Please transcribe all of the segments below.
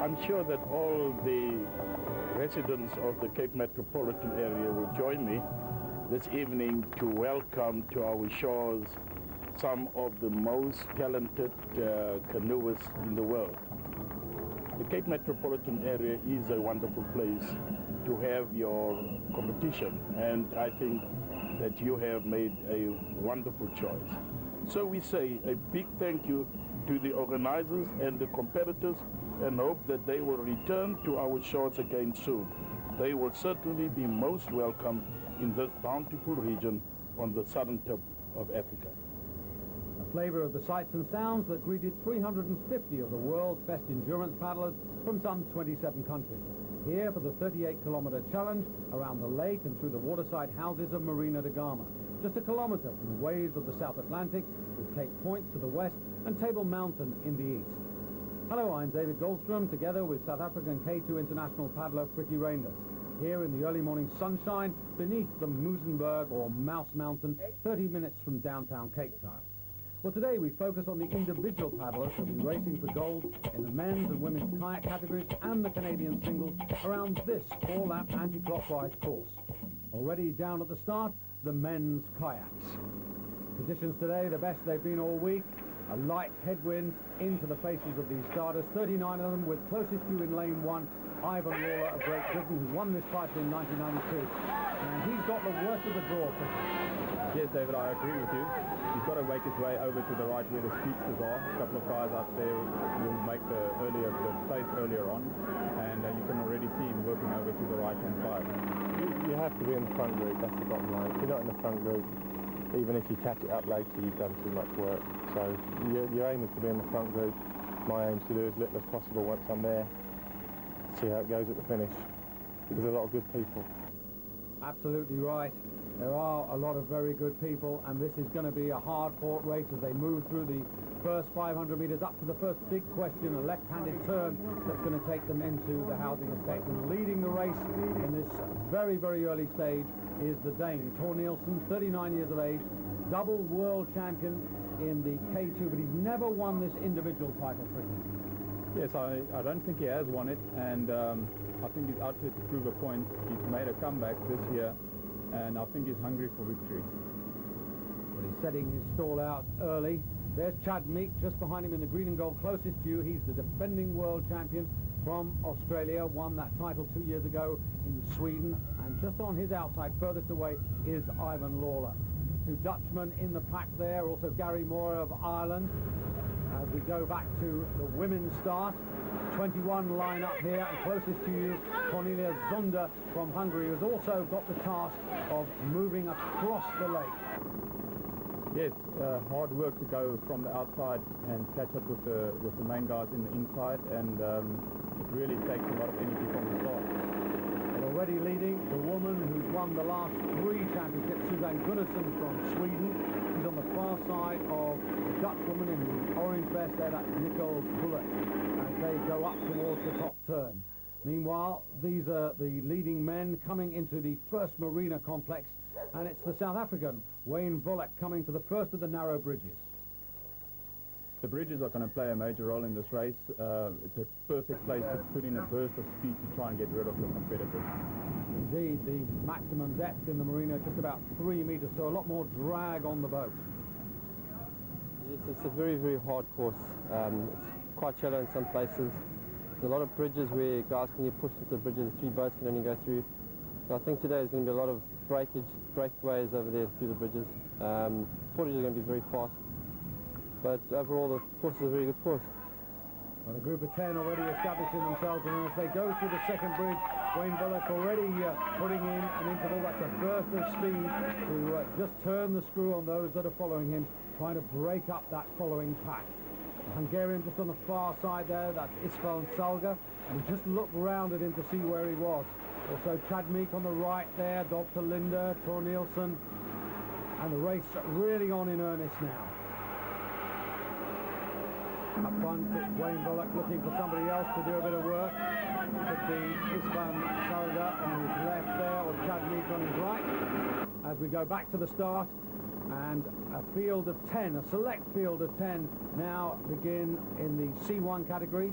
I'm sure that all the residents of the Cape Metropolitan area will join me this evening to welcome to our shores some of the most talented canoeists in the world. The Cape Metropolitan area is a wonderful place to have your competition, and I think that you have made a wonderful choice. So we say a big thank you to the organizers and the competitors, and hope that they will return to our shores again soon. They will certainly be most welcome in this bountiful region on the southern tip of Africa. A flavour of the sights and sounds that greeted 350 of the world's best endurance paddlers from some 27 countries. Here for the 38-kilometre challenge around the lake and through the waterside houses of Marina de Gama, just a kilometre from the waves of the South Atlantic, with Cape Point to the west and Table Mountain in the east. Hello, I'm David Goldstrom, together with South African K2 international paddler Frikkie Reinders, here in the early morning sunshine beneath the Muizenberg or Mouse Mountain, 30 minutes from downtown Cape Town. Well, today we focus on the individual paddlers who will be racing for gold in the men's and women's kayak categories and the Canadian singles around this 4-lap anti-clockwise course. Already down at the start, the men's kayaks. Conditions today, the best they've been all week. A light headwind into the faces of these starters, 39 of them, with closest to in lane 1, Ivan Lawler of Great Britain, who won this title in 1992. And he's got the worst of the draw. Yes, David, I agree with you. He's got to make his way over to the right where the speedsters are. A couple of guys up there will make the space earlier on, and you can already see him working over to the right-hand side. You have to be in the front group, that's the bottom line. If you're not in the front group, even if you catch it up later, you've done too much work. So your aim is to be in the front group. My aim is to do as little as possible once I'm there, see how it goes at the finish. There's a lot of good people. Absolutely right. There are a lot of very good people, and this is going to be a hard-fought race as they move through the first 500 metres up to the first big question, a left-handed turn that's going to take them into the housing estate. And leading the race in this very, very early stage is the Dane, Tor Nielsen, 39 years of age, double world champion in the K2, but he's never won this individual title, Frikkie. Yes, I don't think he has won it, and I think he's out here to prove a point. He's made a comeback this year, and I think he's hungry for victory. Well, he's setting his stall out early. There's Chad Meek just behind him in the green and gold, closest to you. He's the defending world champion from Australia, won that title 2 years ago in Sweden, and just on his outside, furthest away, is Ivan Lawler. Two Dutchmen in the pack there, also Gary Moore of Ireland. As we go back to the women's start, 21 line up here, and closest to you, Cornelia Zunder from Hungary, who's also got the task of moving across the lake. Yes, hard work to go from the outside and catch up with the main guys in the inside, and it really takes a lot of energy from the start. And already leading, the woman who's won the last 3 championships, Suzanne Gunnarsson from Sweden. She's on the far side of the Dutch woman in the orange vest there, that's Nicole Bullock, as they go up towards the top turn. Meanwhile, these are the leading men coming into the first marina complex, and it's the South African, Wayne Volek, coming to the first of the narrow bridges. The bridges are going to play a major role in this race. It's a perfect place to put in a burst of speed to try and get rid of your competitors. Indeed, the maximum depth in the marina just about 3 meters, so a lot more drag on the boat. Yes, it's a very, very hard course. It's quite shallow in some places. There's a lot of bridges where guys can get pushed into the bridges, the 3 boats can only go through. So I think today there's going to be a lot of breakaways over there through the bridges. Portages are going to be very fast. But overall, the course is a very good course. Well, a group of 10 already establishing themselves, and as they go through the second bridge, Wayne Bullock already putting in an interval. That's a burst of speed to just turn the screw on those that are following him, trying to break up that following pack. The Hungarian just on the far side there, that's István Salga, and we just looked round at him to see where he was. Also Chad Meek on the right there, Dr. Linda, Tor Nielsen, and the race really on in earnest now. Up front, it's Wayne Bullock looking for somebody else to do a bit of work. Could be István Salga on his left there, or Chad Meek on his right. As we go back to the start, and a field of 10, a select field of 10 now begin in the C1 category.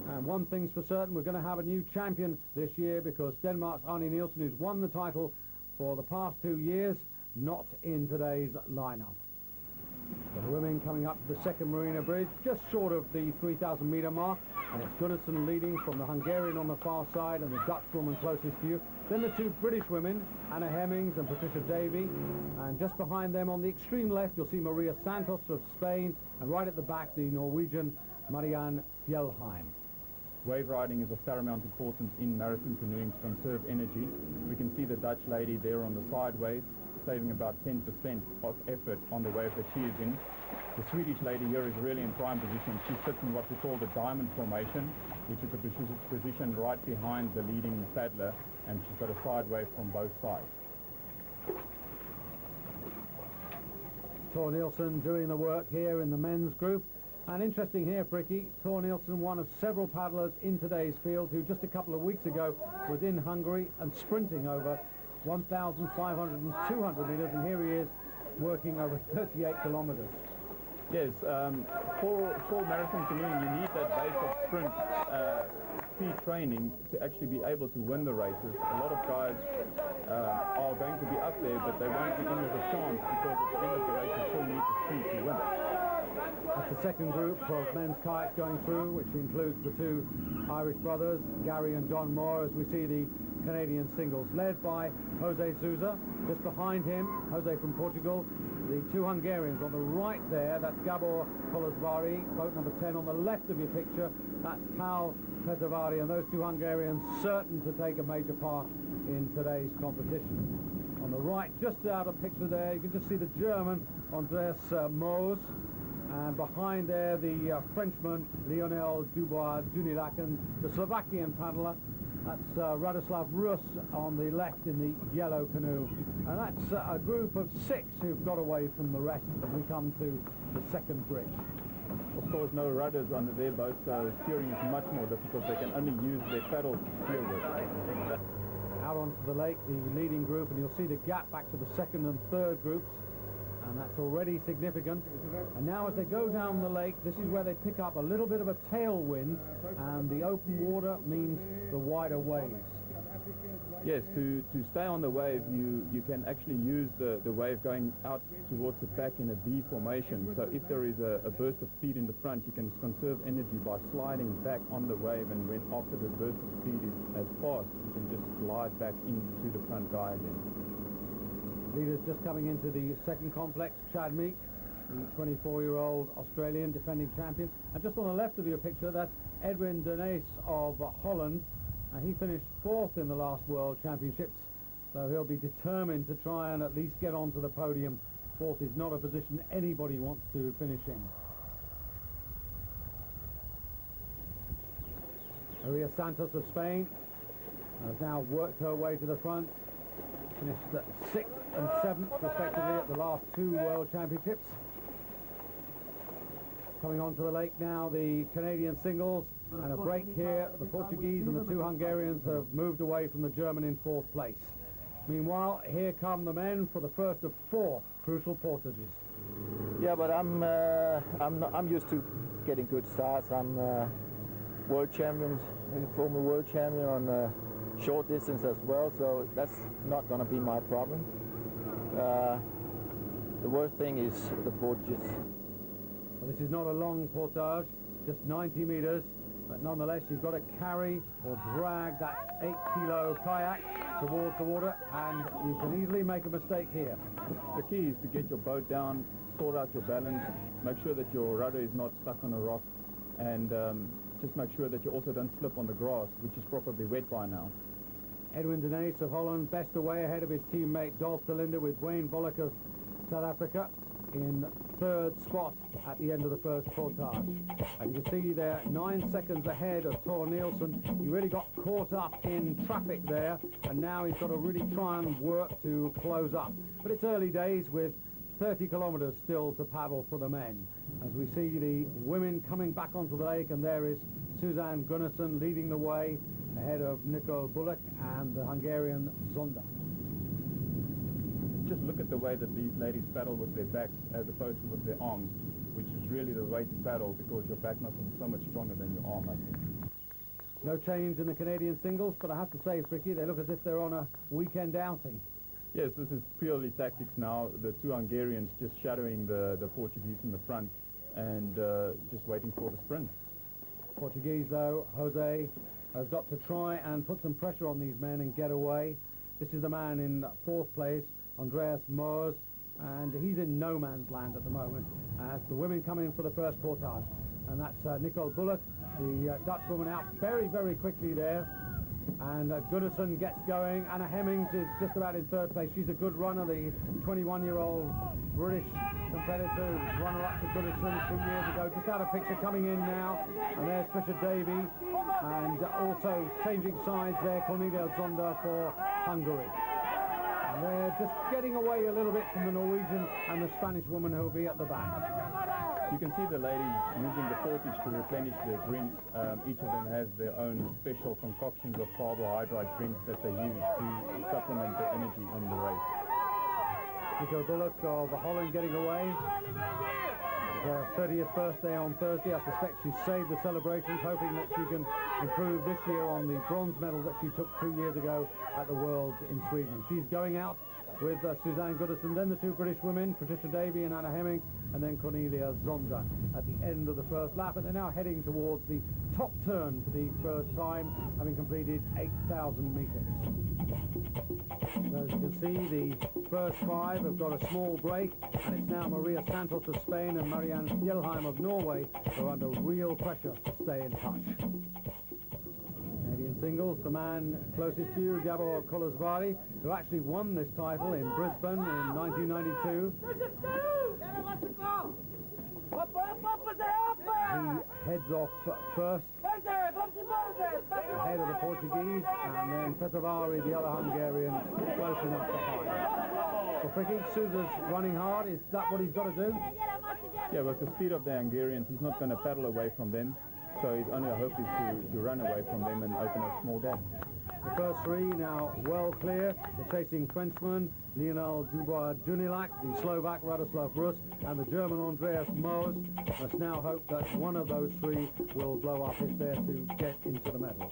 And one thing's for certain, we're going to have a new champion this year, because Denmark's Arne Nielsen, who's won the title for the past 2 years, not in today's lineup. The women coming up to the second Marina Bridge, just short of the 3,000 metre mark, and it's Gunnarsson leading from the Hungarian on the far side and the Dutch woman closest to you. Then the 2 British women, Anna Hemmings and Patricia Davy, and just behind them on the extreme left you'll see Maria Santos of Spain, and right at the back the Norwegian Marianne Fjellheim. Wave riding is of paramount importance in marathon canoeing to conserve energy. We can see the Dutch lady there on the side wave, saving about 10% of effort on the wave that she is in. The Swedish lady here is really in prime position. She sits in what we call the diamond formation, which is a position right behind the leading paddler, and she's got a side wave from both sides. Tor Nielsen doing the work here in the men's group. And interesting here, Fricky, Tor Nielsen, one of several paddlers in today's field who just a couple of weeks ago was in Hungary and sprinting over 1,500 and 200 metres, and here he is working over 38 kilometres. Yes, for marathon canoeing you need that base of sprint speed training to actually be able to win the races. A lot of guys are going to be up there, but they won't be in with a chance, because at the end of the race you still need to speed to win. That's the second group of men's kayaks going through, which includes the 2 Irish brothers, Gary and John Moore, as we see the Canadian singles, led by Jose Sousa. Just behind him, Jose from Portugal. The 2 Hungarians on the right there, that's Gabor Kolozsvári, boat number 10. On the left of your picture, that's Pál Petervári, and those 2 Hungarians certain to take a major part in today's competition. On the right, just out of picture there, you can just see the German Andreas Moos, and behind there the Frenchman Lionel Dubois-Dunilac, the Slovakian paddler, that's Radoslav Rus on the left in the yellow canoe. And that's a group of 6 who've got away from the rest as we come to the second bridge. Of course, no rudders under their boat, so steering is much more difficult. They can only use their paddles to steer with. Out onto the lake, the leading group, and you'll see the gap back to the second and third groups, and that's already significant. And now as they go down the lake, this is where they pick up a little bit of a tailwind, and the open water means the wider waves. Yes, to stay on the wave, you can actually use the wave going out towards the back in a V formation. So if there is a burst of speed in the front, you can conserve energy by sliding back on the wave, and when after the burst of speed is as fast, you can just glide back into the front guy again. Leaders just coming into the second complex, Chad Meek, the 24-year-old Australian defending champion. And just on the left of your picture, that's Edwin Denees of Holland. He finished 4th in the last World Championships, so he'll be determined to try and at least get onto the podium. 4th is not a position anybody wants to finish in. Maria Santos of Spain has now worked her way to the front, finished 6th and 7th respectively at the last 2 World Championships. Coming onto the lake now, the Canadian singles, and a break here. The Portuguese and the 2 Hungarians have moved away from the German in 4th place. Meanwhile, here come the men for the first of 4 crucial portages. Yeah, but I'm used to getting good starts. I'm world champion, former world champion on short distance as well, so that's not going to be my problem. The worst thing is the portages. Well, this is not a long portage, just 90 meters. but nonetheless you've got to carry or drag that 8-kilo kayak towards the water, and you can easily make a mistake here. The key is to get your boat down, sort out your balance, make sure that your rudder is not stuck on a rock, and just make sure that you also don't slip on the grass, which is probably wet by now. Edwin Denees of Holland best away ahead of his teammate Dolph de Linde, with Wayne Volk of South Africa in third spot at the end of the first portage. And you can see there 9 seconds ahead of Thor Nielsen. He really got caught up in traffic there, and now he's got to really try and work to close up. But it's early days with 30 kilometres still to paddle for the men. As we see the women coming back onto the lake, and there is Suzanne Gunnarsson leading the way ahead of Nicole Bullock and the Hungarian Zonda. Just look at the way that these ladies paddle with their backs as opposed to with their arms, which is really the way to paddle, because your back muscle is so much stronger than your arm muscle. No change in the Canadian singles, but I have to say, Fricky, they look as if they're on a weekend outing. Yes, this is purely tactics now. The two Hungarians just shadowing the Portuguese in the front and just waiting for the sprint. Portuguese, though, Jose, has got to try and put some pressure on these men and get away. This is the man in fourth place, Andreas Moers, and he's in no man's land at the moment as the women come in for the first portage. And that's Nicole Bullock, the Dutch woman, out very, very quickly there. And Gunnarsson gets going. Anna Hemmings is just about in third place. She's a good runner, the 21-year-old British competitor who was runner-up to Gunnarsson 2 years ago. Just out of picture coming in now. And there's Fisher Davy. And also changing sides there, Cornelia Zonda for Hungary. And they're just getting away a little bit from the Norwegian and the Spanish woman who will be at the back. You can see the ladies using the portage to replenish their drinks. Each of them has their own special concoctions of carbohydrate drinks that they use to supplement the energy on the race. Nicole Bullock of Holland getting away. Her 30th birthday on Thursday. I suspect she saved the celebrations, hoping that she can improve this year on the bronze medal that she took 2 years ago at the Worlds in Sweden. She's going out with Suzanne Gunnarsson, then the two British women, Patricia Davy and Anna Hemming, and then Cornelia Zonda at the end of the first lap. And they're now heading towards the top turn for the first time, having completed 8,000 metres. So as you can see, the first five have got a small break, and it's now Maria Santos of Spain and Marianne Fjellheim of Norway who are under real pressure to stay in touch. Canadian singles, the man closest to you, Gabor Kolesvari, who actually won this title in Brisbane in 1992. He heads off first, ahead of the Portuguese, and then Petrovari, the other Hungarian, close enough behind. So Fricky, Sousa's running hard. Is that what he's got to do? Yeah, with the speed of the Hungarians, he's not going to paddle away from them. So his only hope is to run away from them and open a small gap. The first three now well clear. The chasing Frenchman, Lionel Dubois-Dunilac, the Slovak Radoslav Rus, and the German Andreas Moers must now hope that one of those three will blow up if they're to get into the medal.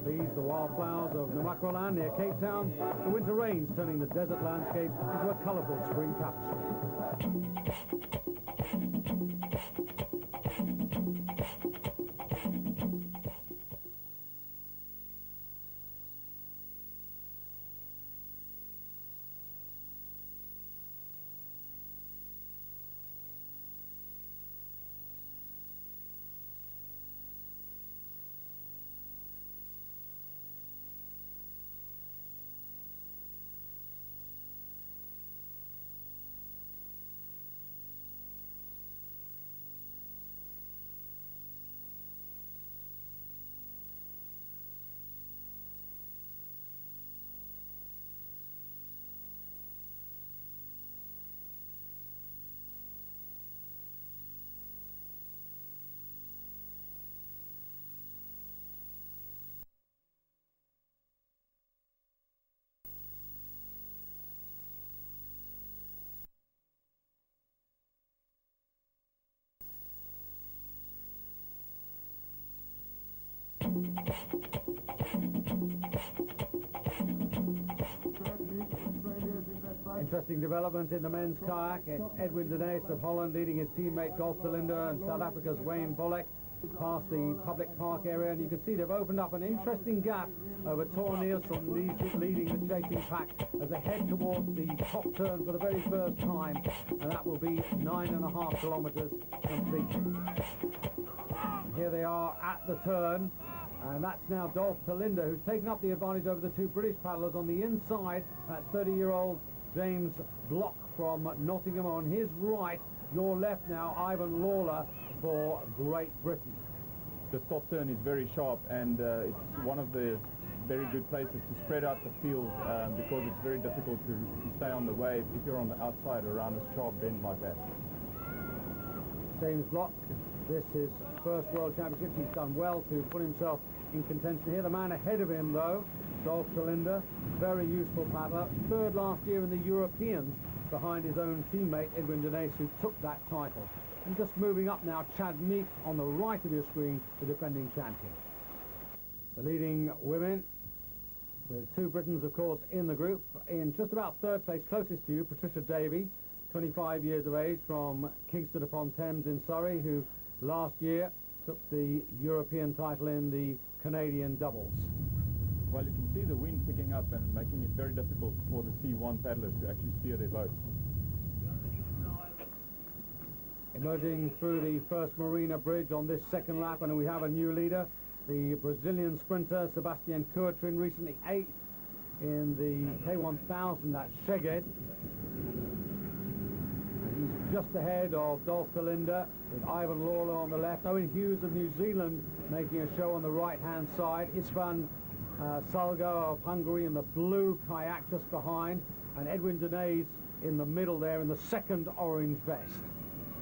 These the wildflowers of Namaqualand near Cape Town. The winter rains turning the desert landscape into a colourful spring tapestry. Interesting development in the men's kayak. It's Edwin de Nys of Holland leading his teammate Dolf de Linde and South Africa's Wayne Bolek past the public park area, and you can see they've opened up an interesting gap over Thor Nielsen leading the chasing pack as they head towards the top turn for the very first time, and that will be 9.5 kilometres completed. Here they are at the turn, and that's now Dolf de Linde who's taken up the advantage over the two British paddlers. On the inside, that's 30-year-old James Block from Nottingham. On his right, your left now, Ivan Lawler for Great Britain. The top turn is very sharp, and it's one of the very good places to spread out the field because it's very difficult to stay on the wave if you're on the outside around a sharp bend like that. James Block, this is first World Championship. He's done well to put himself in contention here. The man ahead of him, though, Dolf de Linde, very useful paddler. Third last year in the Europeans behind his own teammate Edwin de Nys, who took that title. And just moving up now, Chad Meek on the right of your screen, the defending champion. The leading women, with two Britons, of course, in the group. In just about third place, closest to you, Patricia Davey, 25 years of age, from Kingston upon Thames in Surrey, who last year took the European title in the Canadian doubles. Well, you can see the wind picking up and making it very difficult for the C1 paddlers to actually steer their boats. Emerging through the first Marina Bridge on this second lap, and we have a new leader, the Brazilian sprinter Sebastian Courtrin, recently 8th in the K1000 at Szeged. He's just ahead of Dolf de Linde with Ivan Lawler on the left. Owen Hughes of New Zealand making a show on the right-hand side. István Salga of Hungary in the blue kayak just behind, and Edwin de Nys in the middle there in the second orange vest.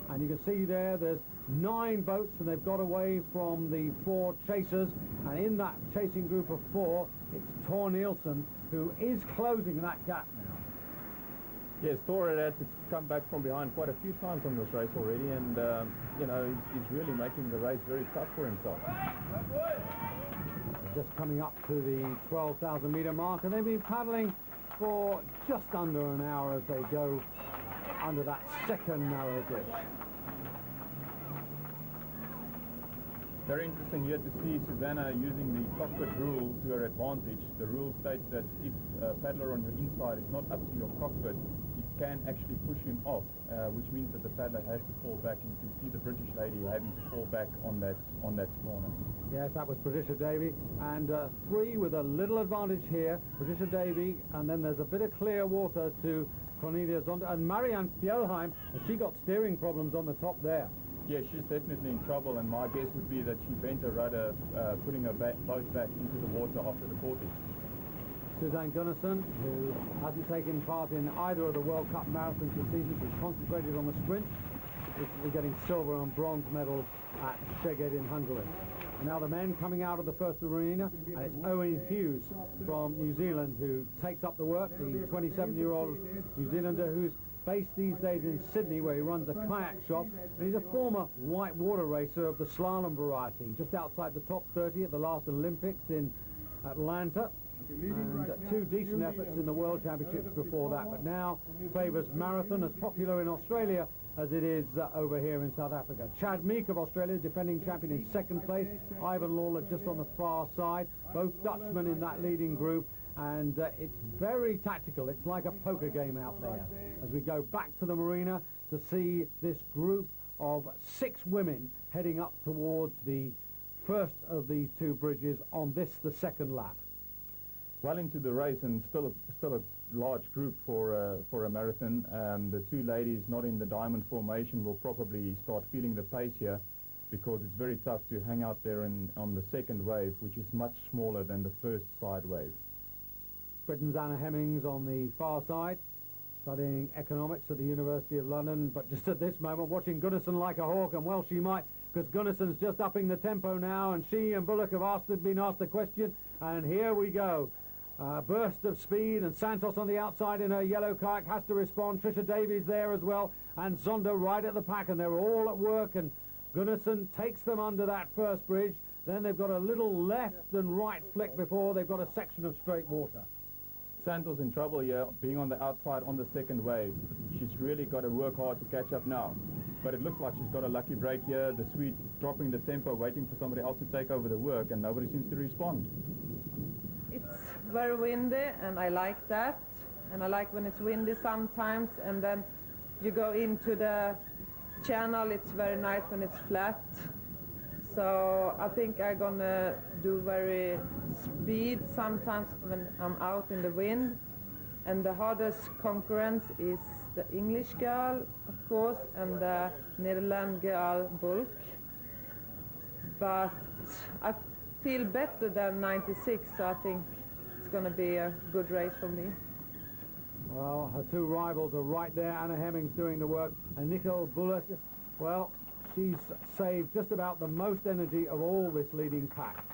And you can see there's 9 boats, and they've got away from the 4 chasers, and in that chasing group of 4, it's Thor Nielsen who is closing that gap now. Yes, Thor had to come back from behind quite a few times on this race already, and you know, he's really making the race very tough for himself. They're just coming up to the 12,000 metre mark, and they've been paddling for just under an hour as they go under that second narrow bridge. Very interesting here to see Susanna using the cockpit rule to her advantage. The rule states that if a paddler on your inside is not up to your cockpit, you can actually push him off, which means that the paddler has to fall back, and you can see the British lady having to fall back on that corner. Yes, that was Patricia Davey, and 3 with a little advantage here. Patricia Davey, and then there's a bit of clear water to Cornelia Zonda, and Marianne Spjelheim, she got steering problems on the top there. Yeah, she's definitely in trouble, and my guess would be that she bent her rudder, putting her boat back into the water after the portage. Suzanne Gunnarsson, who hasn't taken part in either of the World Cup marathons this season, she's concentrated on the sprint, recently getting silver and bronze medals at Szeged in Hungary. And now the men coming out of the first arena, and it's Owen Hughes from New Zealand who takes up the work, the 27-year-old New Zealander who's based these days in Sydney, where he runs a kayak shop, and he's a former white water racer of the slalom variety, just outside the top 30 at the last Olympics in Atlanta, and 2 decent efforts in the World Championships before that, but now favours marathon, as popular in Australia as it is over here in South Africa. Chad Meek of Australia, defending champion, in second place. Ivan Lawler just on the far side, both Dutchmen in that leading group, and it's very tactical. It's like a poker game out there as we go back to the marina to see this group of 6 women heading up towards the first of these 2 bridges on this, the second lap. Well into the race, and still a large group for a marathon. The 2 ladies not in the diamond formation will probably start feeling the pace here, because it's very tough to hang out there on the second wave, which is much smaller than the first side wave. Britain's Anna Hemmings on the far side, studying economics at the University of London, but just at this moment watching Gunnarsson like a hawk, and well she might, because Gunnarsson's just upping the tempo now, and she and Bullock have been asked a question, and here we go. Burst of speed, and Santos on the outside in her yellow kayak has to respond. Trisha Davies there as well, and Zonda right at the pack, and they're all at work, and Gunnarsson takes them under that first bridge. Then they've got a little left and right flick before they've got a section of straight water. Santos in trouble here, being on the outside on the second wave. She's really got to work hard to catch up now. But it looks like she's got a lucky break here. The Swede dropping the tempo, waiting for somebody else to take over the work, and nobody seems to respond. It's very windy, and I like that. And I like when it's windy sometimes, and then you go into the channel, it's very nice when it's flat. So I think I'm gonna do very speed sometimes when I'm out in the wind. And the hardest concurrence is the English girl, of course, and the Netherlands girl, Bulk. But I feel better than 96, so I think it's gonna be a good race for me. Well, her two rivals are right there. Anna Hemming's doing the work, and Nicole Bullock, well, she's saved just about the most energy of all this leading pack.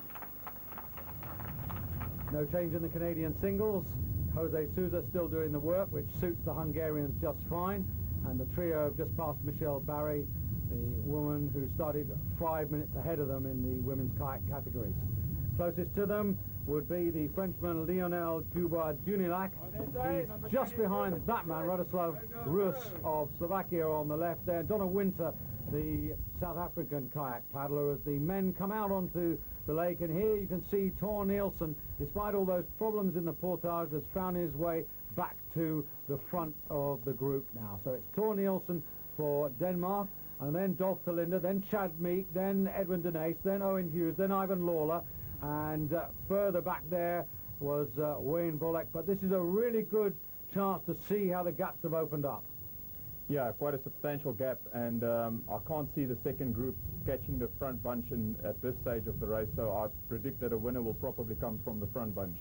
No change in the Canadian singles. Jose Sousa still doing the work, which suits the Hungarians just fine. And the trio have just passed Michelle Barry, the woman who started 5 minutes ahead of them in the women's kayak categories. Closest to them would be the Frenchman Lionel Dubois-Junilac. He's just behind that man, Radoslav Rus of Slovakia on the left there. Donna Winter, the South African kayak paddler, as the men come out onto the lake. And here you can see Tor Nielsen, despite all those problems in the portage, has found his way back to the front of the group now. So it's Tor Nielsen for Denmark, and then Dolph Talinde, then Chad Meek, then Edwin Denace, then Owen Hughes, then Ivan Lawler, and further back there was Wayne Volek. But this is a really good chance to see how the gaps have opened up. Yeah, quite a substantial gap, and I can't see the second group catching the front bunch at this stage of the race, so I predict that a winner will probably come from the front bunch.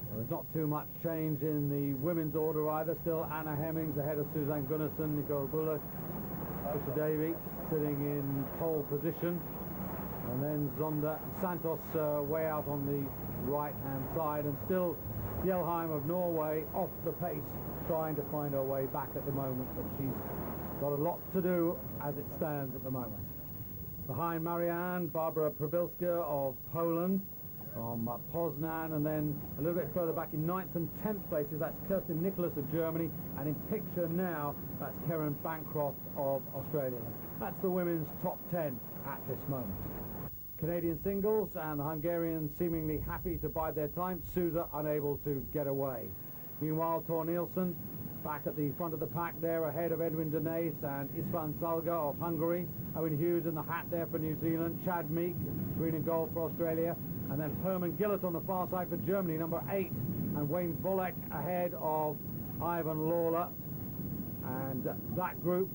Well, there's not too much change in the women's order either. Still Anna Hemmings ahead of Suzanne Gunnarsson, Nicole Bullock, Fisher Davy sitting in pole position, and then Zonda Santos way out on the right-hand side, and still Fjellheim of Norway off the pace, trying to find her way back at the moment, but she's got a lot to do as it stands at the moment. Behind Marianne, Barbara Prabilska of Poland from Poznan, and then a little bit further back in 9th and 10th places, that's Kirsten Nicholas of Germany, and in picture now, that's Karen Bancroft of Australia. That's the women's top 10 at this moment. Canadian singles, and the Hungarians seemingly happy to bide their time. Sousa unable to get away. Meanwhile, Tor Nielsen back at the front of the pack there, ahead of Edwin Denace and István Salga of Hungary. Owen Hughes in the hat there for New Zealand. Chad Meek, green and gold for Australia. And then Herman Gillett on the far side for Germany, number 8. And Wayne Volek ahead of Ivan Lawler. And that group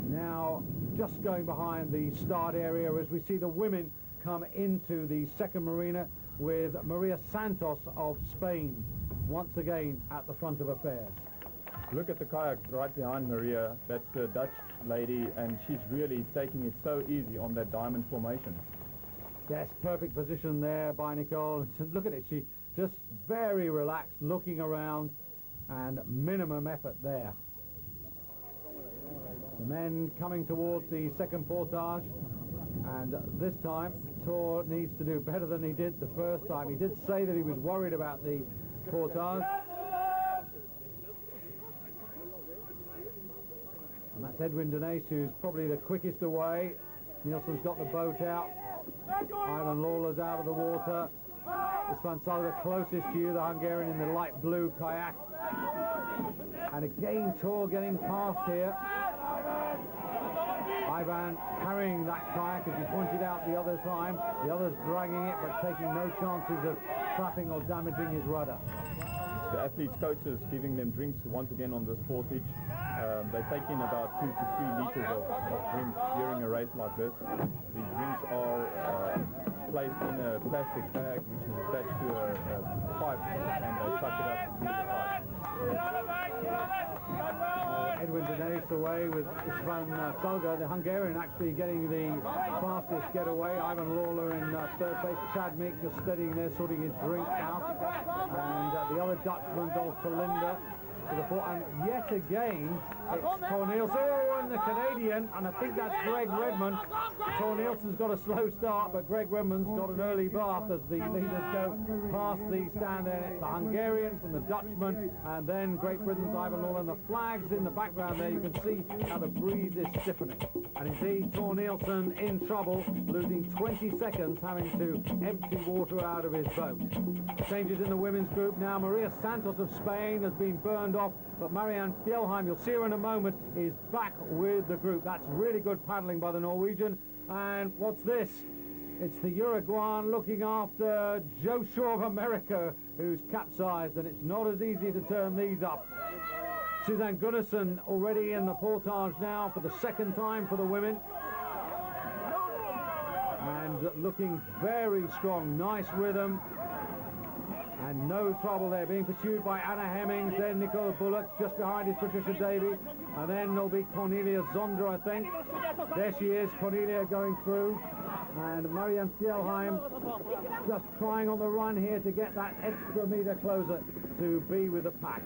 now just going behind the start area as we see the women come into the second marina with Maria Santos of Spain once again at the front of affairs. Look at the kayak right behind Maria. That's the Dutch lady, and she's really taking it so easy on that diamond formation. Yes, perfect position there by Nicole. Look at it, she just very relaxed, looking around, and minimum effort there. The men coming towards the second portage, and this time Tor needs to do better than he did the first time. He did say that he was worried about the portage. And that's Edwin Denace, who's probably the quickest away. Nielsen's got the boat out. Ivan Lawler's out of the water. István Salga closest to you, the Hungarian in the light blue kayak. And again, Tor getting past here. Ivan carrying that kayak, as you pointed out the other time. The others dragging it, but taking no chances of trapping or damaging his rudder. The athletes' coaches giving them drinks once again on this portage. They take in about 2 to 3 liters of drinks during a race like this. These drinks are placed in a plastic bag which is attached to a pipe, and they suck it up through the pipe. Edwin Denace away with István Salga, the Hungarian actually getting the fastest getaway. Ivan Lawler in third place. Chad Meek just steadying there, sorting his drink out. And the other Dutchman, Dolph Talinde, to the fore, and yet again it's Cornelius. Oh, and the Canadian, and I think that's Greg Redmond. Cornelius's got a slow start, but Greg Redmond's got an early bath as the leaders go past the stand there. It's the Hungarian from the Dutchman, and then Great Britain's Ivan Lawler, and the flags in the background there. You can see how the breeze is stiffening. And indeed, Cornelius in trouble, losing 20 seconds, having to empty water out of his boat. Changes in the women's group now. Maria Santos of Spain has been burned off, but Marianne Fjellheim, you'll see her in a moment, is back with the group. That's really good paddling by the Norwegian. And what's this? It's the Uruguayan looking after Joe Shaw of America, who's capsized, and it's not as easy to turn these up. Suzanne Gunnarsson already in the portage now for the second time for the women. And looking very strong, nice rhythm. And no trouble there, being pursued by Anna Hemmings, then Nicole Bullock, just behind is Patricia Davey, and then there'll be Cornelia Zonder, I think. There she is, Cornelia going through, and Marianne Fjellheim just trying on the run here to get that extra metre closer to be with the pack.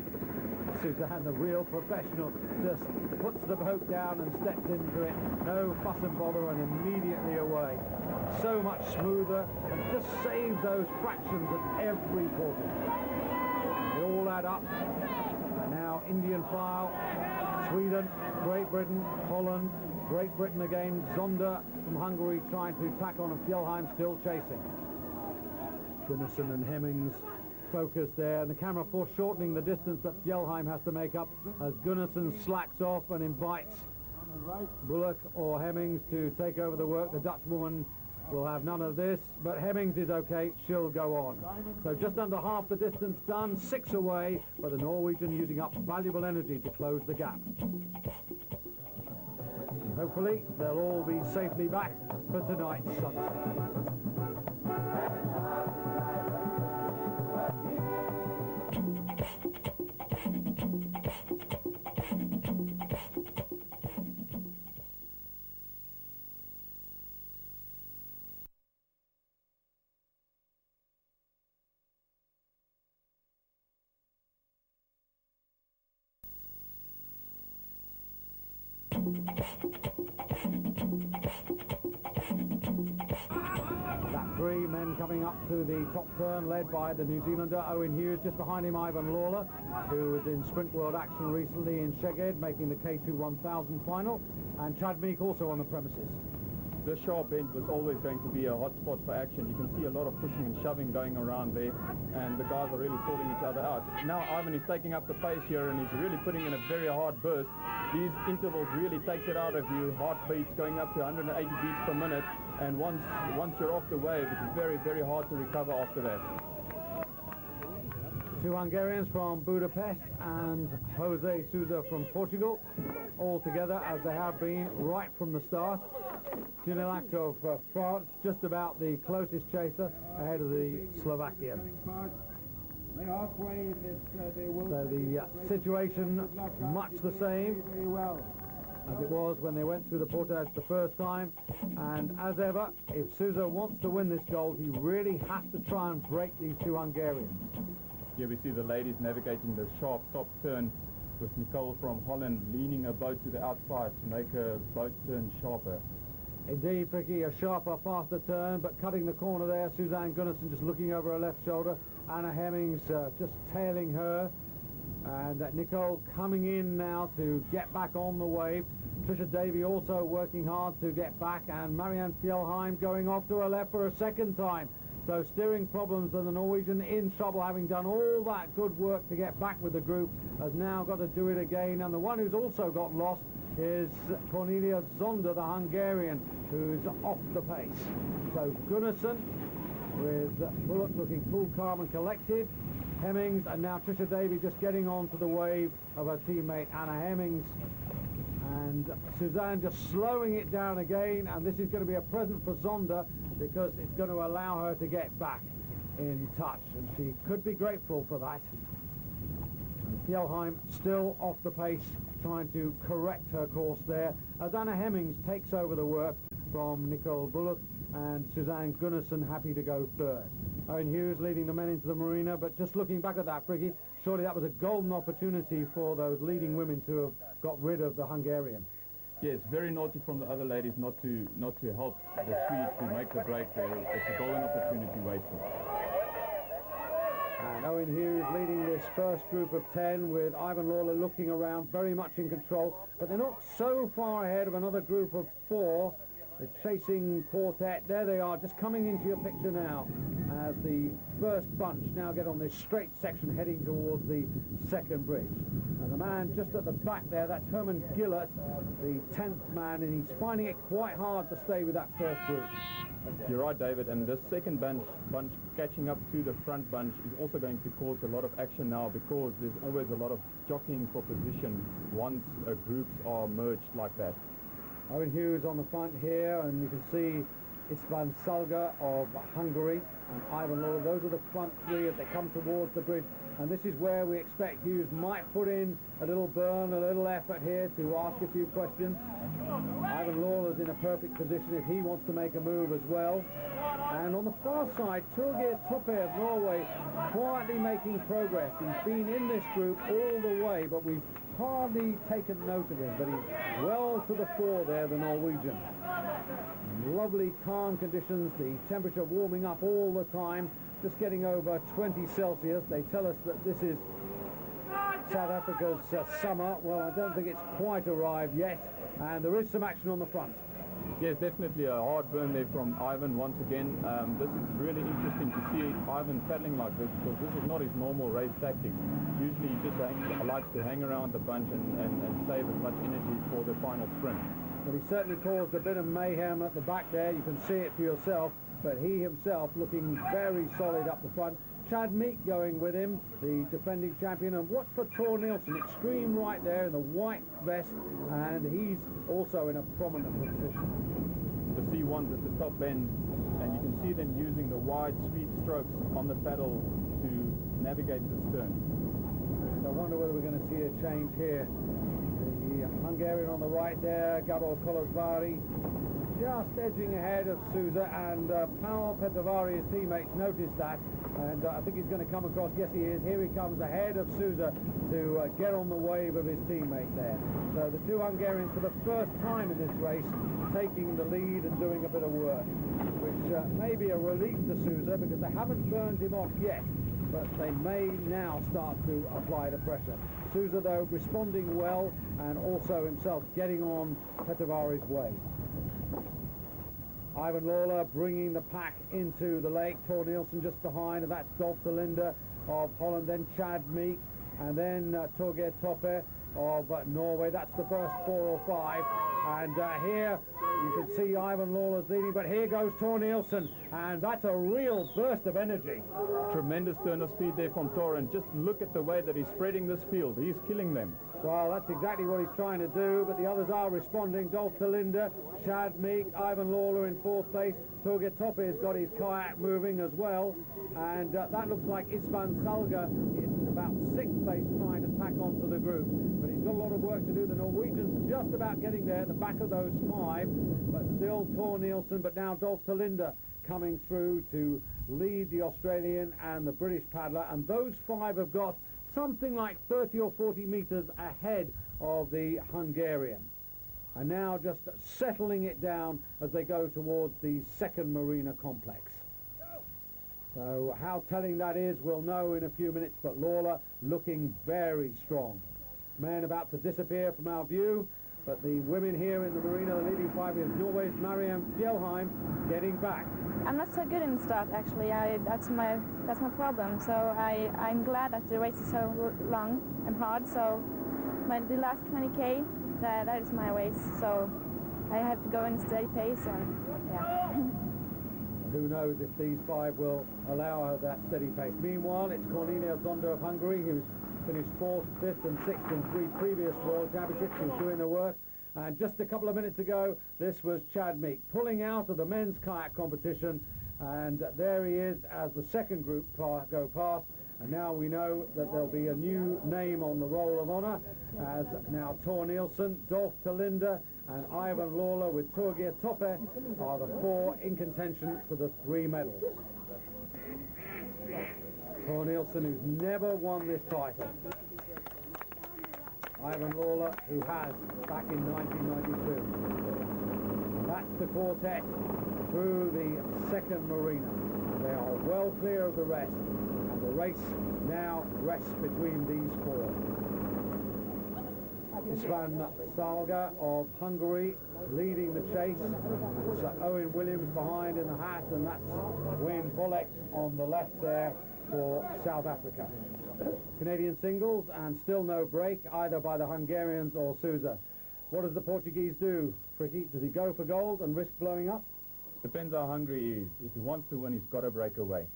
Suzanne, the real professional, just puts the boat down and steps into it, no fuss and bother, and immediately away. So much smoother, and just saves those fractions at every portage. They all add up. Now Indian file, Sweden, Great Britain, Holland, Great Britain again, Zonder from Hungary trying to tack on, and Fjellheim still chasing. Gunnarsson and Hemmings focus there, and the camera foreshortening the distance that Fjellheim has to make up as Gunnarsson slacks off and invites Bullock or Hemmings to take over the work. The Dutch woman will have none of this, but Hemmings is okay, she'll go on. So just under half the distance done, 6 away, but the Norwegian using up valuable energy to close the gap. And hopefully they'll all be safely back for tonight's sunset. That 3 men coming up to the top turn, led by the New Zealander Owen Hughes. Just behind him, Ivan Lawler, who was in Sprint World action recently in Szeged, making the K2 1000 final, and Chad Meek also on the premises. This sharp bend was always going to be a hot spot for action. You can see a lot of pushing and shoving going around there, and the guys are really sorting each other out. Now Ivan is taking up the pace here, and he's really putting in a very hard burst. These intervals really takes it out of you. Heartbeats going up to 180 beats per minute, and once you're off the wave, it's very, very hard to recover after that. 2 Hungarians from Budapest and Jose Sousa from Portugal, all together as they have been right from the start. Ginilac of France, just about the closest chaser, ahead of the Slovakian. So the situation much the same as it was when they went through the portage the first time, and as ever, if Sousa wants to win this gold, he really has to try and break these 2 Hungarians. Here we see the ladies navigating the sharp top turn, with Nicole from Holland leaning her boat to the outside to make her boat turn sharper. Indeed, Ricky, a sharper, faster turn, but cutting the corner there. Suzanne Gunnarsson just looking over her left shoulder. Anna Hemmings just tailing her. And Nicole coming in now to get back on the wave. Trisha Davey also working hard to get back. And Marianne Fjellheim going off to her left for a second time. So steering problems, and the Norwegian in trouble, having done all that good work to get back with the group, has now got to do it again. And the one who's also got lost is Cornelia Zonder, the Hungarian, who's off the pace. So Gunnarsson with Bullock looking cool, calm and collected. Hemmings, and now Trisha Davey just getting onto the wave of her teammate Anna Hemmings. And Suzanne just slowing it down again, and this is going to be a present for Zonder because it's going to allow her to get back in touch, and she could be grateful for that. And Fjellheim still off the pace, trying to correct her course there, as Anna Hemmings takes over the work from Nicole Bullock, and Suzanne Gunnarsson happy to go third. Owen Hughes leading the men into the marina, but just looking back at that, Friggy, surely that was a golden opportunity for those leading women to have got rid of the Hungarian. Yeah, it's very naughty from the other ladies not to help the Swedes to make the break there. It's a golden opportunity waiting. And Owen Hughes leading this first group of 10 with Ivan Lawler looking around, very much in control, but they're not so far ahead of another group of 4. The chasing quartet, there they are, just coming into your picture now as the first bunch now get on this straight section heading towards the second bridge. And the man just at the back there, that's Herman Gillett, the 10th man, and he's finding it quite hard to stay with that first group. You're right, David, and this second bunch catching up to the front bunch is also going to cause a lot of action now, because there's always a lot of jockeying for position once groups are merged like that. Owen Hughes on the front here, and you can see István Salga of Hungary and Ivan Lawler. Those are the front 3 as they come towards the bridge, and this is where we expect Hughes might put in a little burn, a little effort here to ask a few questions. Ivan Lawler's in a perfect position if he wants to make a move as well. And on the far side, Torgeir Toppe of Norway quietly making progress. He's been in this group all the way, but we've hardly taken note of him, but he's well to the fore there, the Norwegian. Lovely calm conditions, the temperature warming up all the time, just getting over 20 Celsius. They tell us that this is South Africa's summer. Well, I don't think it's quite arrived yet, and there is some action on the front. Yes, definitely a hard burn there from Ivan once again. This is really interesting to see Ivan paddling like this, because this is not his normal race tactics. Usually he just likes to hang around the bunch and save as much energy for the final sprint. But he certainly caused a bit of mayhem at the back there. You can see it for yourself, but he himself looking very solid up the front. Chad Meek going with him, the defending champion, and watch for Tor Nielsen, extreme right there in the white vest, and he's also in a prominent position. The C1's at the top end, and you can see them using the wide sweep strokes on the paddle to navigate the stern. I wonder whether we're going to see a change here. The Hungarian on the right there, Gabor Kolozsvári, just edging ahead of Sousa, and Paul Petovari, his teammates, noticed that, and I think he's going to come across. Yes, he is. Here he comes ahead of Sousa to get on the wave of his teammate there. So the 2 Hungarians, for the first time in this race, taking the lead and doing a bit of work, which may be a relief to Sousa, because they haven't burned him off yet, but they may now start to apply the pressure. Sousa, though, responding well, and also himself getting on Petovari's way. Ivan Lawler bringing the pack into the lake. Tor Nielsen just behind, and that's Dolf de Linde of Holland, then Chad Meek, and then Torgeir Toppe of Norway. That's the first 4 or 5. And here you can see Ivan Lawler's leading, but here goes Tor Nielsen, and that's a real burst of energy. Tremendous turn of speed there from Tor, and just look at the way that he's spreading this field. He's killing them. Well, that's exactly what he's trying to do, but the others are responding. Dolf de Linde, Chad Meek, Ivan Lawler in 4th place. Torgeir Toppe has got his kayak moving as well, and that looks like István Salga in about 6th place trying to tack onto the group, but he's got a lot of work to do. The Norwegians just about getting there at the back of those 5, but still Tor Nielsen, but now Dolf de Linde coming through to lead the Australian and the British paddler, and those 5 have got something like 30 or 40 meters ahead of the Hungarian, and now just settling it down as they go towards the second marina complex. So how telling that is we'll know in a few minutes, but Lawler looking very strong. Man about to disappear from our view, but the women here in the marina, the leading 5 is Norway's Marianne Fjellheim getting back. I'm not so good in the start, actually. That's my problem. So I'm glad that the race is so long and hard. So the last 20k, that is my race. So I have to go in a steady pace, and yeah. Who knows if these 5 will allow her that steady pace. Meanwhile, it's Cornelia Zonda of Hungary, who's finished 4th, 5th and 6th in 3 previous World Championships, who's doing the work. And just a couple of minutes ago, this was Chad Meek pulling out of the men's kayak competition, and there he is as the second group go past. And now we know that there'll be a new name on the roll of honour, as now Tor Nielsen, Dolf de Linde and Ivan Lawler with Torgeir Toppe are the 4 in contention for the 3 medals. Paul Nielsen, who's never won this title. Ivan Lawler, who has, back in 1992. And that's the quartet through the second marina. They are well clear of the rest, and the race now rests between these four. István Salga of Hungary leading the chase. It's Owen Williams behind in the hat, and that's Wayne Bolek on the left there for South Africa. Canadian singles, and still no break either by the Hungarians or Sousa. What does the Portuguese do, Fricky? Does he go for gold and risk blowing up? Depends how hungry he is. If he wants to win, he's got to break away.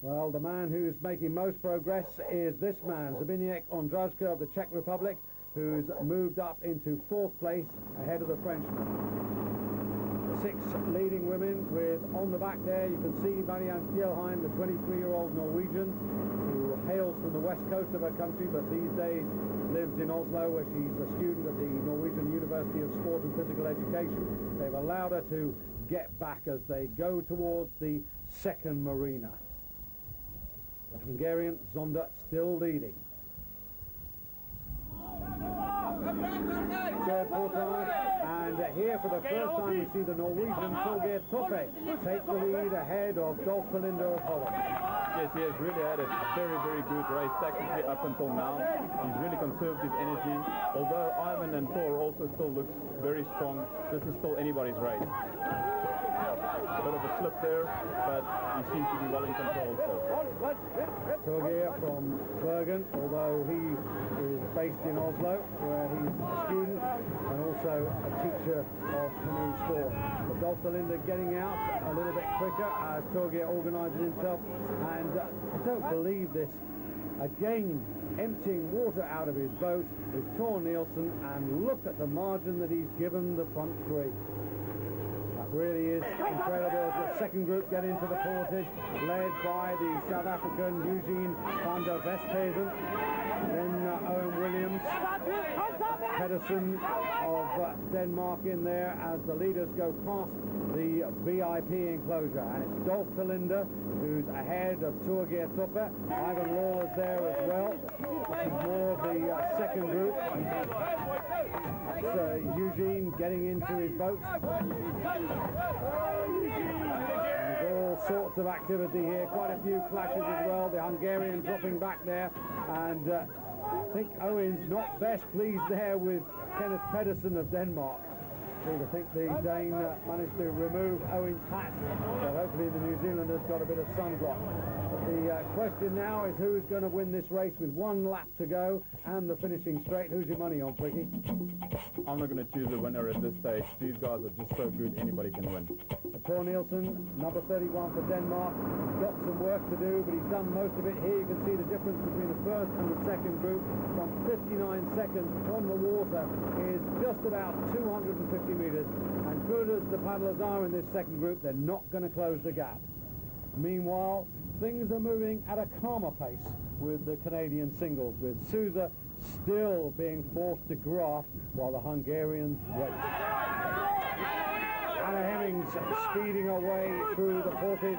Well, the man who's making most progress is this man, Zbigniew Ondrážka of the Czech Republic, who's moved up into 4th place ahead of the Frenchman. 6 leading women with, on the back there, you can see Marianne Fjellheim, the 23-year-old Norwegian, who hails from the west coast of her country, but these days lives in Oslo, where she's a student at the Norwegian University of Sport and Physical Education. They've allowed her to get back as they go towards the second marina. The Hungarian Zonda still leading. Third portage, and here for the first time we see the Norwegian Torgeir Toppe take the lead ahead of Dolf Verlinde of Holland. Yes, he has really had a very, very good race tactically up until now. He's really conserved his energy. Although Ivan and Thor also still looks very strong, this is still anybody's race. A bit of a slip there, but he seems to be well in control still. Torgeir from Bergen, although he is based in Oslo, where he's a student and also a teacher of canoe sport. But Dolf Verlinde getting out a little bit quicker as Torgeir organises himself, and I don't believe this. Again, emptying water out of his boat is Tor Nielsen, and look at the margin that he's given the front three. Really is incredible as the second group get into the portage, led by the South African Eugene van der Westhuizen, then Owen Williams, Pedersen of Denmark in there as the leaders go past the VIP enclosure, and it's Dolf Verlinde who's ahead of Torgeir Toppe. Ivan Lawler's there as well. This is more of the second group. Eugene getting into his boat. There's all sorts of activity here, quite a few clashes as well. The Hungarian dropping back there, and I think Owen's not best pleased there with Kenneth Pedersen of Denmark. I think the Dane managed to remove Owen's hat, so hopefully the New Zealander's got a bit of sunblock. But the question now is who's going to win this race with 1 lap to go and the finishing straight. Who's your money on, Fricky? I'm not going to choose a winner at this stage. These guys are just so good, anybody can win. Tor Nielsen, number 31 for Denmark. He's got some work to do, but he's done most of it here. You can see the difference between the first and the second group. From 59 seconds from the water is just about 250 metres. And good as the paddlers are in this second group, they're not going to close the gap. Meanwhile, things are moving at a calmer pace with the Canadian singles, with Sousa still being forced to graft while the Hungarians wait. Anna Hemmings speeding away through the portage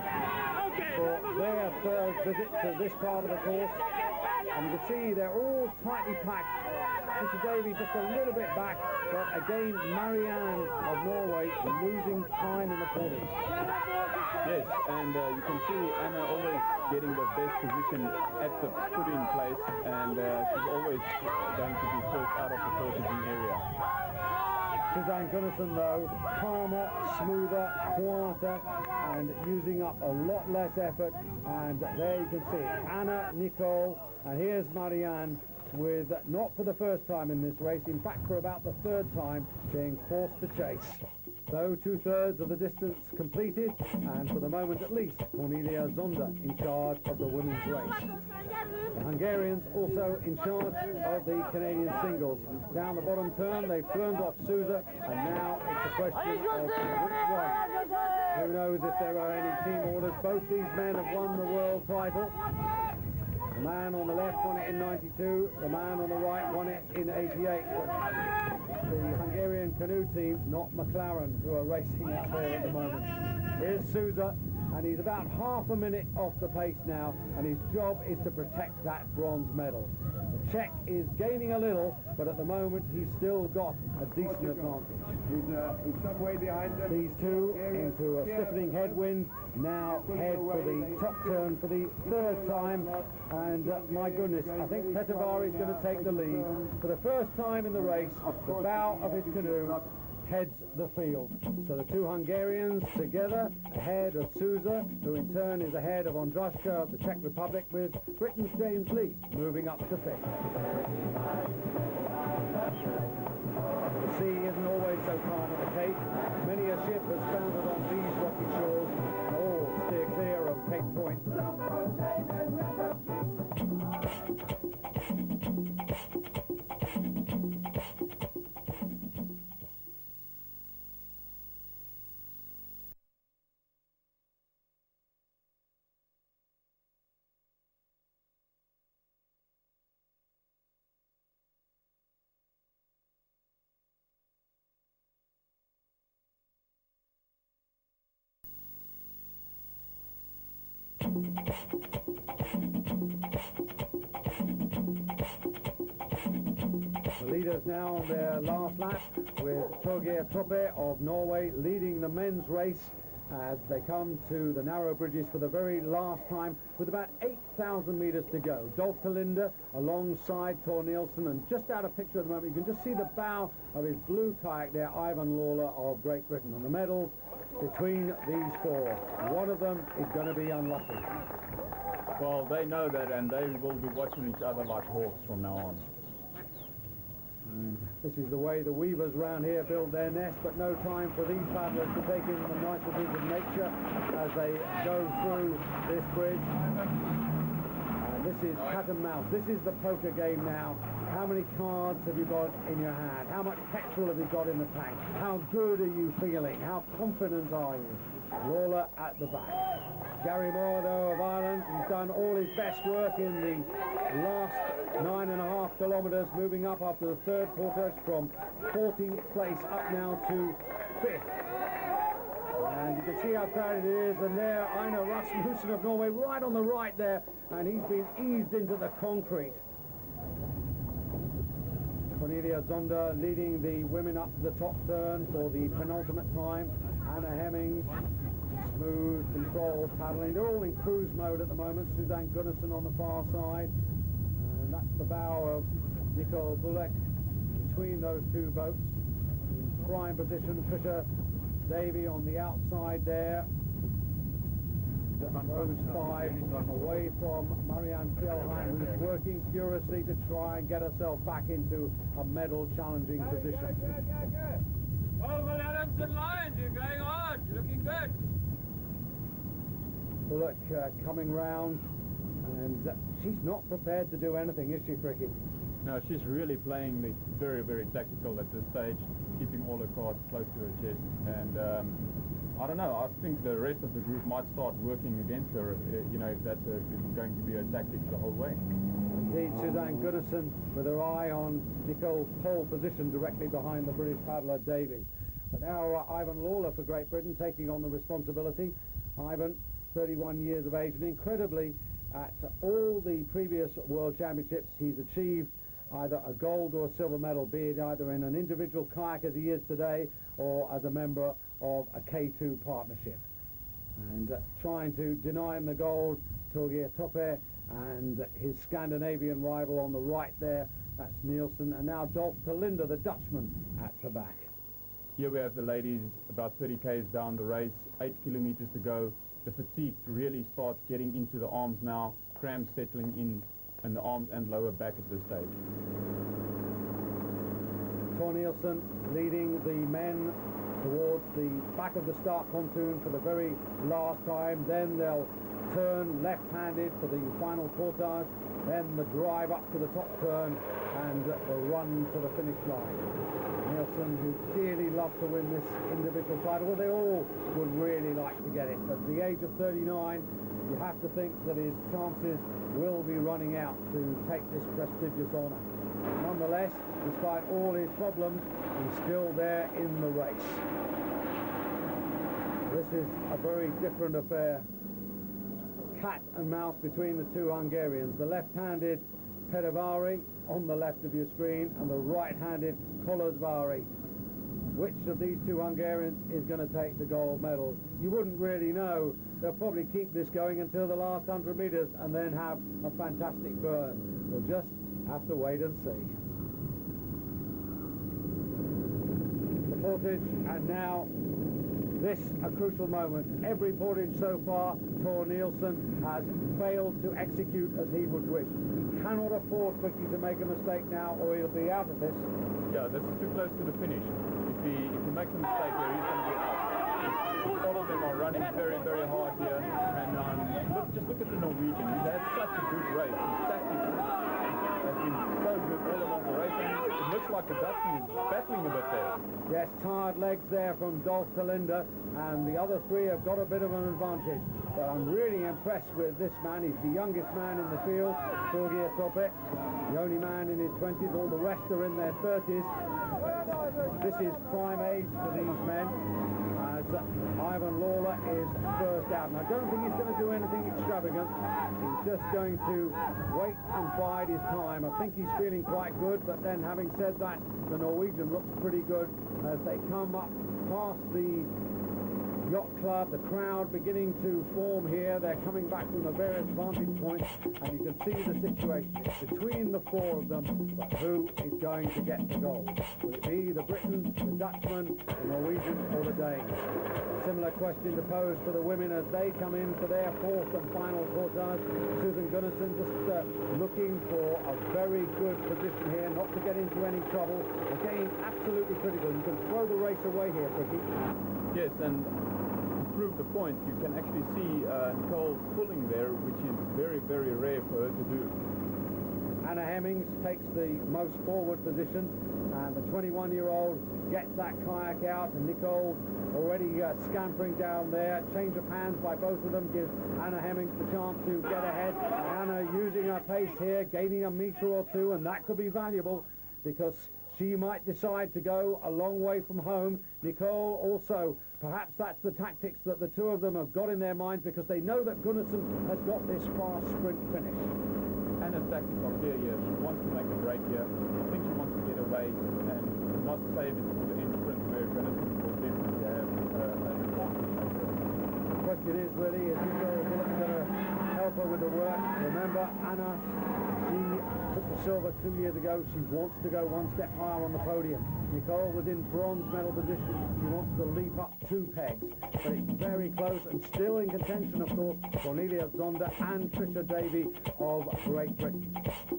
for their third visit to this part of the course. And you can see they're all tightly packed. Mr. Davey just a little bit back, but again Marianne of Norway losing time in the portage. Yes, and you can see Anna always getting the best position at the put-in place, and she's always going to be first out of the portaging area. Suzanne Gunnarsson, though, calmer, smoother, quieter, and using up a lot less effort. And there you can see Anna, Nicole, and here's Marianne with, not for the first time in this race, in fact for about the third time, being forced to chase. So 2/3 of the distance completed, and for the moment at least, Cornelia Zonda in charge of the women's race. The Hungarians also in charge of the Canadian singles. Down the bottom turn, they've turned off Sousa, and now it's a question of which one. Who knows if there are any team orders. Both these men have won the world title. The man on the left won it in 92, the man on the right won it in 88. But the Hungarian canoe team, not McLaren, who are racing out there at the moment. Here's Sousa, and he's about half a minute off the pace now, and his job is to protect that bronze medal. The Czech is gaining a little, but at the moment he's still got a decent advantage. He's some way behind them. These two into a stiffening headwind, now head for the top turn for the third time, and my goodness, I think Petevar is going to take the lead. For the first time in the race, the bow of his canoe heads the field. So the two Hungarians together ahead of Sousa, who in turn is ahead of Ondrashka of the Czech Republic, with Britain's James Lee moving up to fifth. The sea isn't always so calm at the Cape. Many a ship has foundered on these rocky shores. All steer clear of Cape Point. The leaders now on their last lap, with Torgeir Toppe of Norway leading the men's race as they come to the narrow bridges for the very last time, with about 8,000 metres to go. Dolph Talinder alongside Tor Nielsen, and just out of picture at the moment you can just see the bow of his blue kayak there, Ivan Lawler of Great Britain. And the medals between these four, one of them is going to be unlucky. Well, they know that, and they will be watching each other like hawks from now on. And this is the way the weavers round here build their nest, but no time for these paddlers to take in the niceties of nature as they go through this bridge. And this is cat and mouse. This is the poker game now. How many cards have you got in your hand? How much petrol have you got in the tank? How good are you feeling? How confident are you? Lawler at the back. Gary Mordo of Ireland, he's done all his best work in the last 9.5 kilometres, moving up after the third portage from 14th place up now to 5th. And you can see how crowded it is, and there Einar Rasmussen of Norway right on the right there, and he's been eased into the concrete. Cornelia Zonda leading the women up to the top turn for the penultimate time. Anna Hemming, smooth, controlled paddling. They're all in cruise mode at the moment. Suzanne Gunnarsson on the far side. And that's the bow of Nicole Bullock between those two boats. In prime position, Fisher Davy on the outside there. Those five away from Marianne Fjellheim, who's working furiously to try and get herself back into a medal-challenging position. Oh, well, Adams and Lyons, you're going on, looking good. Bullock coming round, and she's not prepared to do anything, is she, Fricky? No, she's really playing the very, very tactical at this stage, keeping all her cards close to her chest. And I don't know, I think the rest of the group might start working against her, you know, if that's going to be her tactics the whole way. Indeed, Suzanne Gunnarsson with her eye on Nicole's pole position directly behind the British paddler Davy. But now Ivan Lawler for Great Britain taking on the responsibility. Ivan, 31 years of age, and incredibly at all the previous World Championships he's achieved either a gold or a silver medal, be it either in an individual kayak as he is today or as a member of a K2 partnership. And trying to deny him the gold, Torgeir Toppe, and his Scandinavian rival on the right there, that's Nielsen, and now Dolph Talinder, the Dutchman, at the back. Here we have the ladies about 30 k's down the race, 8 kilometers to go. The fatigue really starts getting into the arms now, cramps settling in the arms and lower back at this stage. Tor Nielsen leading the men towards the back of the start pontoon for the very last time. Then they'll turn left-handed for the final portage, then the drive up to the top turn and the run to the finish line. Nielsen, who dearly loved to win this individual title, well, they all would really like to get it, but at the age of 39 you have to think that his chances will be running out to take this prestigious honour. Nonetheless, despite all his problems, he's still there in the race. This is a very different affair. Cat and mouse between the two Hungarians. The left-handed Perevari on the left of your screen and the right-handed Kolozsvári. Which of these two Hungarians is going to take the gold medal? You wouldn't really know. They'll probably keep this going until the last 100 metres and then have a fantastic burn. We'll just have to wait and see. The portage, and now this a crucial moment. Every portage so far, Tor Nielsen has failed to execute as he would wish. He cannot afford quickly to make a mistake now or he'll be out of this. Yeah, this is too close to the finish. If he makes a mistake here, he's going to be out. All of them are running very, very hard here. And just look at the Norwegian. He's had such a good race. His tactics has been so good all along the race. And it looks like the Dutchman is battling a bit there. Yes, tired legs there from Dolf Talinder, and the other three have got a bit of an advantage. But I'm really impressed with this man. He's the youngest man in the field, Torgeir Toppe, the only man in his 20s. All the rest are in their 30s. This is prime age for these men, as Ivan Lawler is first out. And I don't think he's going to do anything extravagant. He's just going to wait and bide his time. I think he's feeling quite good, but then having said that, the Norwegian looks pretty good as they come up past the yacht club, the crowd beginning to form here. They're coming back from the various vantage points, and you can see the situation. It's between the four of them, but who is going to get the gold? Will it be the Briton, the Dutchman, the Norwegian, or the Dane? Similar question to pose for the women as they come in for their fourth and final portage. Susan Gunnarsson just looking for a very good position here, not to get into any trouble. Again, absolutely critical. You can throw the race away here, Ricky. Yes, and to prove the point, you can actually see Nicole pulling there, which is very, very rare for her to do. Anna Hemmings takes the most forward position, and the 21-year-old gets that kayak out, and Nicole's already scampering down there. Change of hands by both of them gives Anna Hemmings the chance to get ahead. Anna using her pace here, gaining a metre or two, and that could be valuable because she might decide to go a long way from home. Nicole also, perhaps that's the tactics that the two of them have got in their minds, because they know that Gunnarsson has got this fast sprint finish. Anna's tactics are clear here. She wants to make a break here. I think she wants to get away and not save it to the end sprint where Gunnarsson will definitely have an advantage over her. The question is really, is Nicole going to help her with the work? Remember, Anna, she took the silver 2 years ago. She wants to go one step higher on the podium. Nicole was in bronze medal position. She wants to leap up 2 pegs. But it's very close, and still in contention, of course, Cornelia Zonda and Trisha Davey of Great Britain.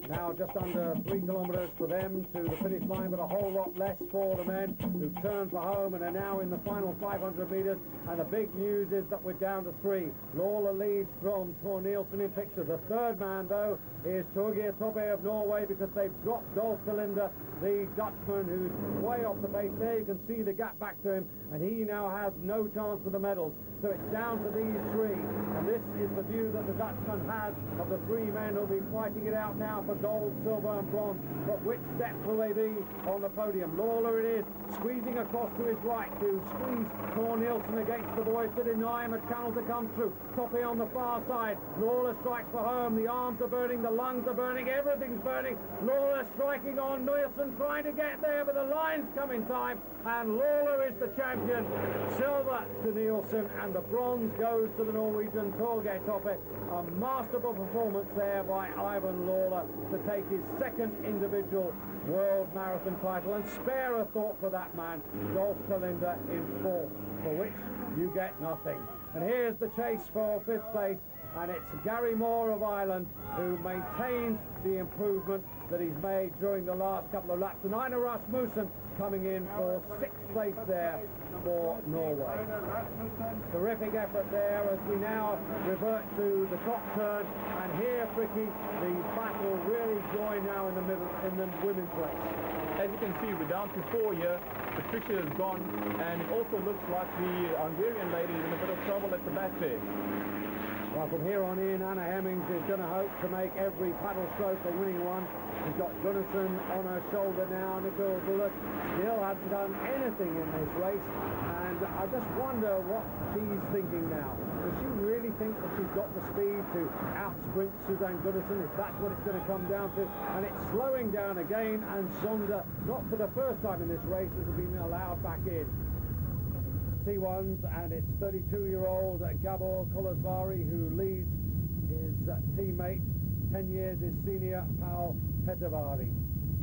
Now just under 3 kilometres for them to the finish line, but a whole lot less for the men who turn for home and are now in the final 500 metres. And the big news is that we're down to 3. Lawler leads from Tor Nielsen in picture. The third man, though, is Torgeir Toppe of Norway, because they've dropped Dolf Talinder, the Dutchman, who's way off the pace there. You can see the gap back to him, and he now has no chance for the medals. So it's down to these 3, and this is the view that the Dutchman has of the 3 men who'll be fighting it out now for gold, silver and bronze. But which step will they be on the podium? Lawler it is, squeezing across to his right to squeeze Tor Nielsen against the boys to deny him a channel to come through. Toppe on the far side. Lawler strikes for home. The arms are burning, the lungs are burning, everything's burning. Lawler striking on Nielsen, trying to get there, but the lines come in time, and Lawler is the champion. Silver to Nielsen, and the bronze goes to the Norwegian Torgeir Toppe. A masterful performance there by Ivan Lawler to take his 2nd individual world marathon title, and spare a thought for that man, Dolf Talinder, in 4th, for which you get nothing. And here's the chase for 5th place, and it's Gary Moore of Ireland who maintains the improvement that he's made during the last couple of laps, and Einar Rasmussen coming in for 6th place there for Norway. Terrific effort there as we now revert to the top turn, and here, Fricky, the battle really joined now in the middle in the women's race. As you can see, we're down to 4 here. Patricia is gone, and it also looks like the Hungarian lady is in a bit of trouble at the back there. Well, from here on in, Anna Hemmings is going to hope to make every paddle stroke a winning one. She's got Gunnison on her shoulder now. Nicole Bullock still hasn't done anything in this race, and I just wonder what she's thinking now. Does she really think that she's got the speed to out-sprint Suzanne Gunnison, if that's what it's going to come down to? And it's slowing down again, and Zonda, not for the first time in this race, has been allowed back in. T1s, and it's 32-year-old Gabor Kolesvari who leads his teammate, 10 years his senior, Paul Petavari.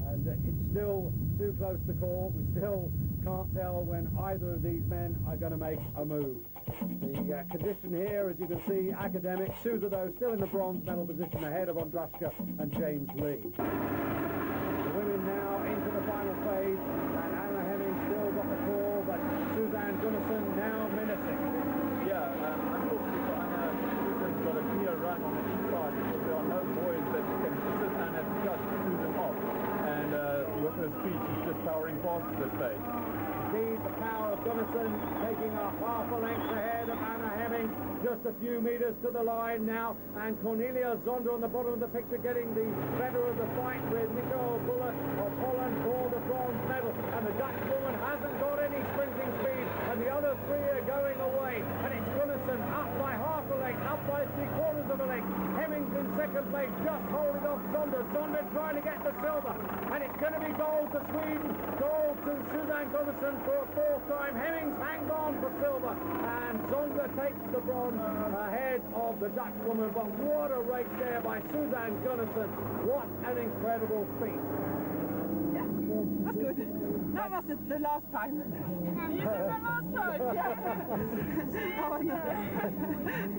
And it's still too close to call. We still can't tell when either of these men are going to make a move. The condition here, as you can see, academic. Sousa, though, still in the bronze medal position ahead of Ondrashka and James Lee. The women now into the final phase, and Anna Hemming still got the call, but Suzanne Gunnison now menacing. Yeah, unfortunately for Anna, Susan's got a clear run on the inside because there are no boys that can assist Anna to cut Susan off. And with her speed, she's just powering past at this stage. Indeed, the power of Gunnison taking a half a length ahead of Anna Hemming, just a few metres to the line now, and Cornelia Zonda on the bottom of the picture getting the better of the fight with Nicole Bullock of Holland for the bronze medal. And the Dutch woman hasn't got any sprinting speed, and the other three are going away. And it's Gunnison up by half a length, up by 3/4 of a length. Hemming's in second place, just holding off Zonda. Zonda trying to get the silver, and it's going to be gold to Sweden, gold to Suzanne Gunnison for a fourth time. Hemming's hanged on for silver, and Zonda takes the bronze ahead of the Dutch woman. But what a race there by Suzanne Gunnison. What an incredible feat. Yeah, that's good. That was it the last time. You said the last time, yeah. Oh, no.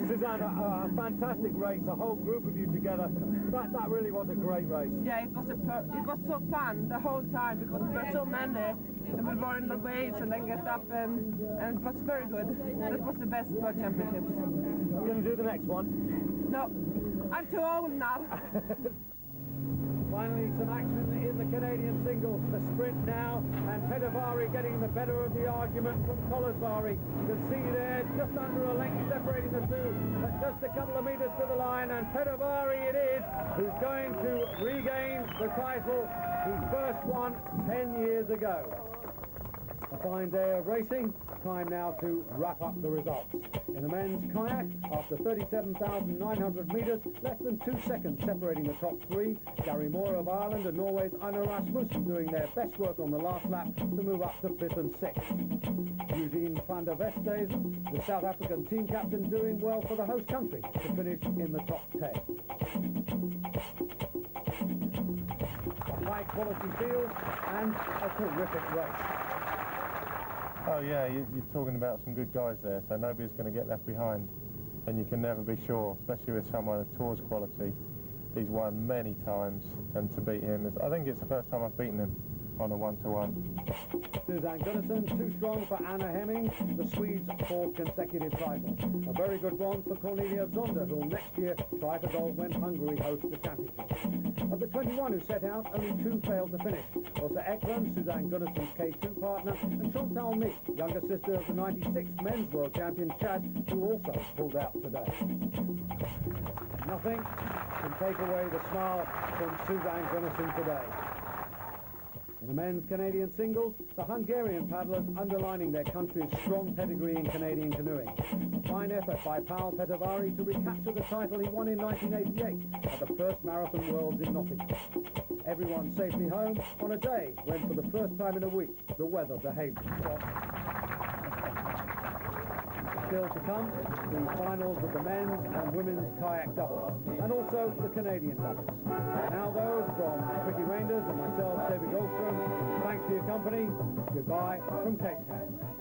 Suzanne, a fantastic race, a whole group of you together. That really was a great race. Yeah, it was so fun the whole time because there were so many, and we were in the waves and then get up, and it was very good. That was the best World Championships. You going to do the next one? No, I'm too old now. Finally, some action in the Canadian singles. The sprint now, and Petavari getting the better of the argument from Kolesvari. You can see there, just under a length separating the two, but just a couple of metres to the line, and Petavari it is who's going to regain the title he first won 10 years ago. A fine day of racing. Time now to wrap up the results. In the men's kayak, after 37,900 metres, less than 2 seconds separating the top three. Gary Moore of Ireland and Norway's Einar Rasmussen doing their best work on the last lap to move up to 5th and 6th. Eugene van der Westhuizen, the South African team captain, doing well for the host country to finish in the top 10. A high-quality field and a terrific race. Oh yeah, you're talking about some good guys there, so nobody's going to get left behind, and you can never be sure, especially with someone of Tour's quality. He's won many times, and to beat him, I think it's the first time I've beaten him on a one-to-one. Suzanne Gunnison, too strong for Anna Hemming, the Swedes' fourth consecutive title. A very good bronze for Cornelia Zonda, who will next year try for gold when Hungary hosts the championship. Of the 21 who set out, only 2 failed to finish. Åsa Eklund, Suzanne Gunnison's K2 partner, and Chantal Meek, younger sister of the 96th men's world champion Chad, who also pulled out today. Nothing can take away the smile from Suzanne Gunnison today. In the men's Canadian singles, the Hungarian paddlers underlining their country's strong pedigree in Canadian canoeing. A fine effort by Paul Petavari to recapture the title he won in 1988 at the first Marathon Worlds in Nottingham. Everyone safely home on a day when, for the first time in a week, the weather behaved itself. Still to come, the finals of the men's and women's kayak doubles, and also the Canadian doubles. Now though, from Vicky Reinders and myself, David Goldstrom, thanks for your company. Goodbye from Cape Town.